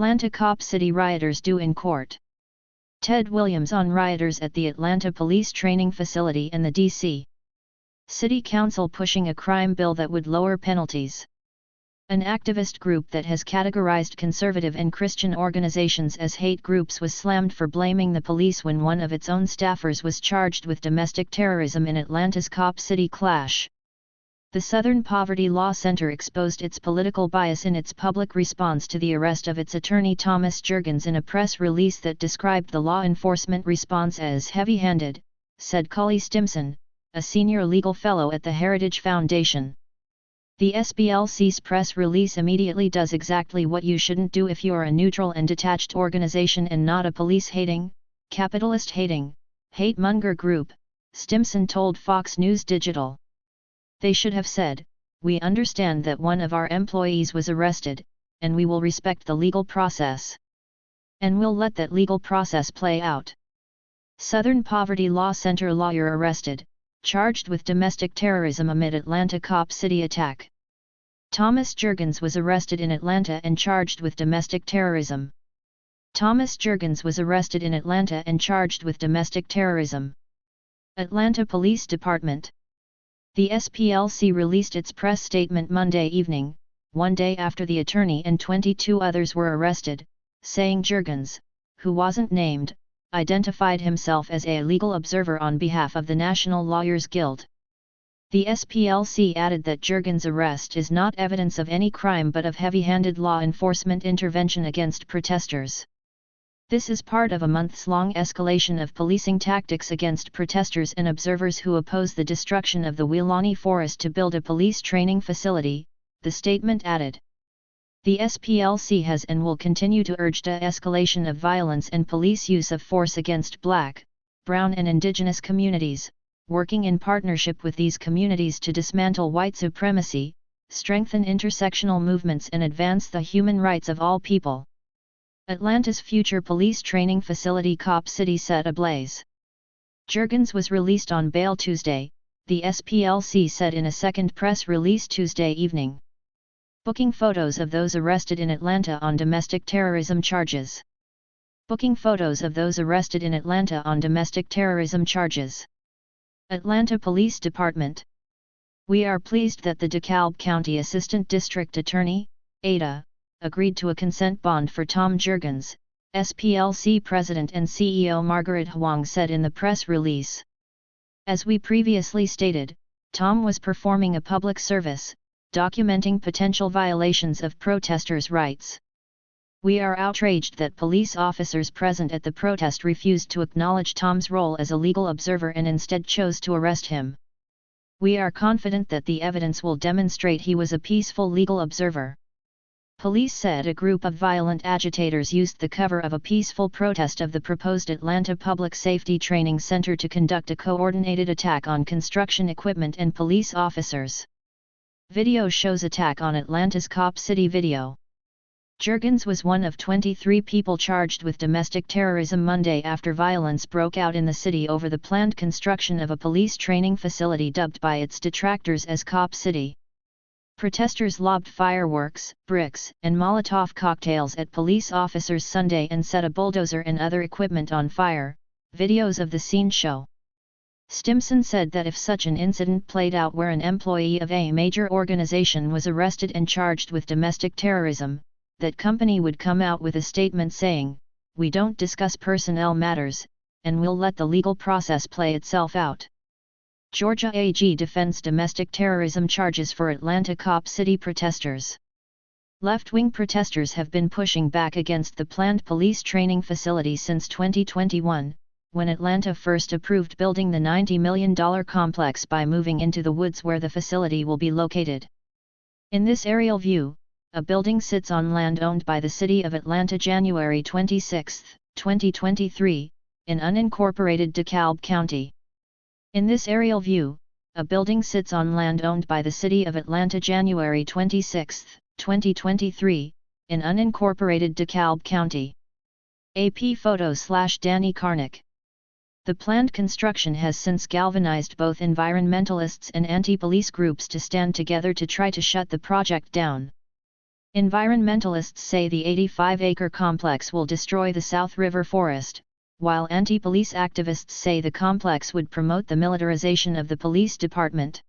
Atlanta Cop City rioters due in court. Ted Williams on rioters at the Atlanta Police Training Facility and the D.C. City Council pushing a crime bill that would lower penalties. An activist group that has categorized conservative and Christian organizations as hate groups was slammed for blaming the police when one of its own staffers was charged with domestic terrorism in Atlanta's Cop City clash. The Southern Poverty Law Center exposed its political bias in its public response to the arrest of its attorney Thomas Jurgens in a press release that described the law enforcement response as heavy-handed, said Cully Stimson, a senior legal fellow at the Heritage Foundation. The SPLC's press release immediately does exactly what you shouldn't do if you're a neutral and detached organization and not a police-hating, capitalist-hating, hate-monger group, Stimson told Fox News Digital. They should have said, "We understand that one of our employees was arrested, and we will respect the legal process. And we'll let that legal process play out." Southern Poverty Law Center lawyer arrested, charged with domestic terrorism amid Atlanta Cop City attack. Thomas Jurgens was arrested in Atlanta and charged with domestic terrorism. Thomas Jurgens was arrested in Atlanta and charged with domestic terrorism. Atlanta Police Department. The SPLC released its press statement Monday evening, one day after the attorney and 22 others were arrested, saying Jurgens, who wasn't named, identified himself as a legal observer on behalf of the National Lawyers Guild. The SPLC added that Jurgens' arrest is not evidence of any crime but of heavy-handed law enforcement intervention against protesters. This is part of a months-long escalation of policing tactics against protesters and observers who oppose the destruction of the Weelaunee Forest to build a police training facility, the statement added. The SPLC has and will continue to urge de-escalation of violence and police use of force against Black, Brown and Indigenous communities, working in partnership with these communities to dismantle white supremacy, strengthen intersectional movements and advance the human rights of all people. Atlanta's future police training facility Cop City set ablaze. Jurgens was released on bail Tuesday, the SPLC said in a second press release Tuesday evening. Booking photos of those arrested in Atlanta on domestic terrorism charges. Booking photos of those arrested in Atlanta on domestic terrorism charges. Atlanta Police Department. We are pleased that the DeKalb County Assistant District Attorney, Ada, agreed to a consent bond for Tom Jurgens, SPLC President and CEO Margaret Huang said in the press release. As we previously stated, Tom was performing a public service, documenting potential violations of protesters' rights. We are outraged that police officers present at the protest refused to acknowledge Tom's role as a legal observer and instead chose to arrest him. We are confident that the evidence will demonstrate he was a peaceful legal observer. Police said a group of violent agitators used the cover of a peaceful protest of the proposed Atlanta Public Safety Training Center to conduct a coordinated attack on construction equipment and police officers. Video shows attack on Atlanta's Cop City video. Jurgens was one of 23 people charged with domestic terrorism Monday after violence broke out in the city over the planned construction of a police training facility dubbed by its detractors as Cop City. Protesters lobbed fireworks, bricks, and Molotov cocktails at police officers Sunday and set a bulldozer and other equipment on fire, videos of the scene show. Stimson said that if such an incident played out where an employee of a major organization was arrested and charged with domestic terrorism, that company would come out with a statement saying, "We don't discuss personnel matters, and we'll let the legal process play itself out." Georgia AG defends domestic terrorism charges for Atlanta Cop City protesters. Left-wing protesters have been pushing back against the planned police training facility since 2021, when Atlanta first approved building the $90 million complex by moving into the woods where the facility will be located. In this aerial view, a building sits on land owned by the City of Atlanta January 26, 2023, in unincorporated DeKalb County. In this aerial view, a building sits on land owned by the City of Atlanta January 26, 2023, in unincorporated DeKalb County. AP photo/Danny Karnick. The planned construction has since galvanized both environmentalists and anti-police groups to stand together to try to shut the project down. Environmentalists say the 85-acre complex will destroy the South River forest, while anti-police activists say the complex would promote the militarization of the police department.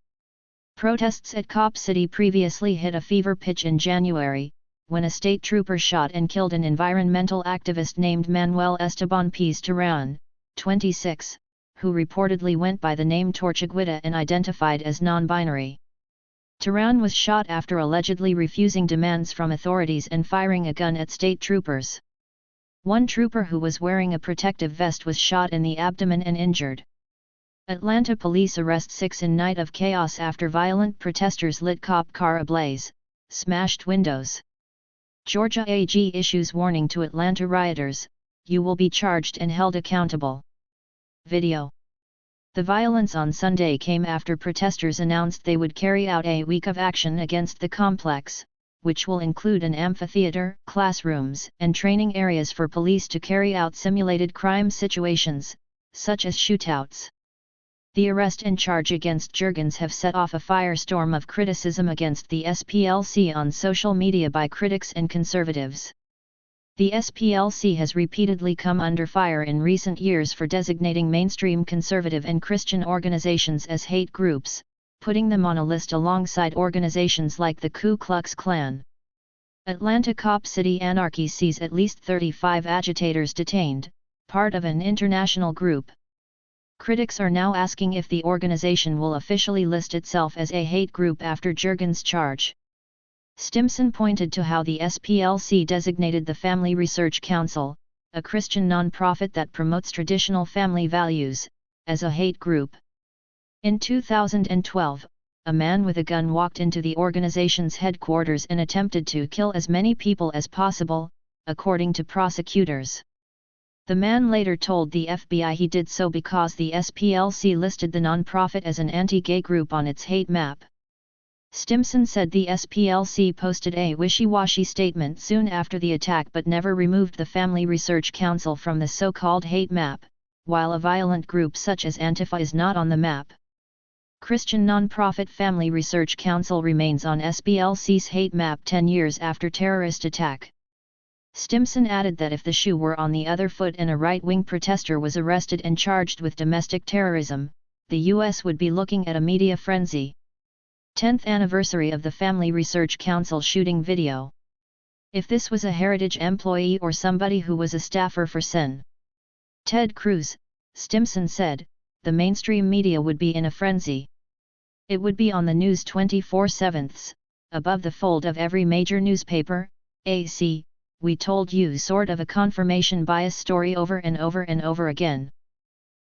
Protests at Cop City previously hit a fever pitch in January, when a state trooper shot and killed an environmental activist named Manuel Esteban Pérez Terán, 26, who reportedly went by the name Tortuguita and identified as non-binary. Terán was shot after allegedly refusing demands from authorities and firing a gun at state troopers. One trooper who was wearing a protective vest was shot in the abdomen and injured. Atlanta police arrest 6 in night of chaos after violent protesters lit cop car ablaze, smashed windows. Georgia AG issues warning to Atlanta rioters, you will be charged and held accountable. Video. The violence on Sunday came after protesters announced they would carry out a week of action against the complex, which will include an amphitheater, classrooms, and training areas for police to carry out simulated crime situations, such as shootouts. The arrest and charge against Jurgens have set off a firestorm of criticism against the SPLC on social media by critics and conservatives. The SPLC has repeatedly come under fire in recent years for designating mainstream conservative and Christian organizations as hate groups, putting them on a list alongside organizations like the Ku Klux Klan. Atlanta Cop City anarchy sees at least 35 agitators detained, part of an international group. Critics are now asking if the organization will officially list itself as a hate group after Jurgens' charge. Stimson pointed to how the SPLC designated the Family Research Council, a Christian nonprofit that promotes traditional family values, as a hate group. In 2012, a man with a gun walked into the organization's headquarters and attempted to kill as many people as possible, according to prosecutors. The man later told the FBI he did so because the SPLC listed the nonprofit as an anti-gay group on its hate map. Stimson said the SPLC posted a wishy-washy statement soon after the attack but never removed the Family Research Council from the so-called hate map, while a violent group such as Antifa is not on the map. Christian nonprofit Family Research Council remains on SPLC's hate map 10 years after terrorist attack. Stimson added that if the shoe were on the other foot and a right-wing protester was arrested and charged with domestic terrorism, the U.S. would be looking at a media frenzy. 10th anniversary of the Family Research Council shooting video. If this was a Heritage employee or somebody who was a staffer for Sen. Ted Cruz, Stimson said, the mainstream media would be in a frenzy. It would be on the news 24/7, above the fold of every major newspaper. AC, we told you, sort of a confirmation bias story over and over and over again.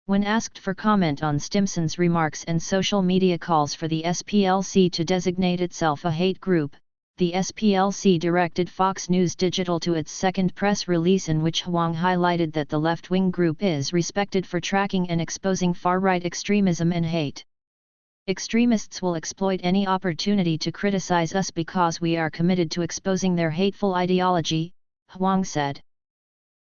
When asked for comment on Stimson's remarks and social media calls for the SPLC to designate itself a hate group, the SPLC directed Fox News Digital to its second press release in which Huang highlighted that the left-wing group is respected for tracking and exposing far-right extremism and hate. Extremists will exploit any opportunity to criticize us because we are committed to exposing their hateful ideology, Huang said.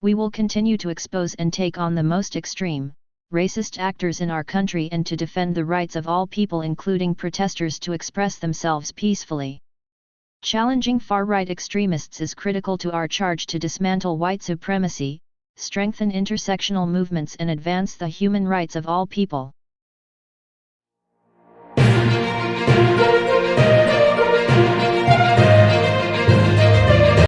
We will continue to expose and take on the most extreme, racist actors in our country and to defend the rights of all people including protesters to express themselves peacefully. Challenging far-right extremists is critical to our charge to dismantle white supremacy, strengthen intersectional movements and advance the human rights of all people.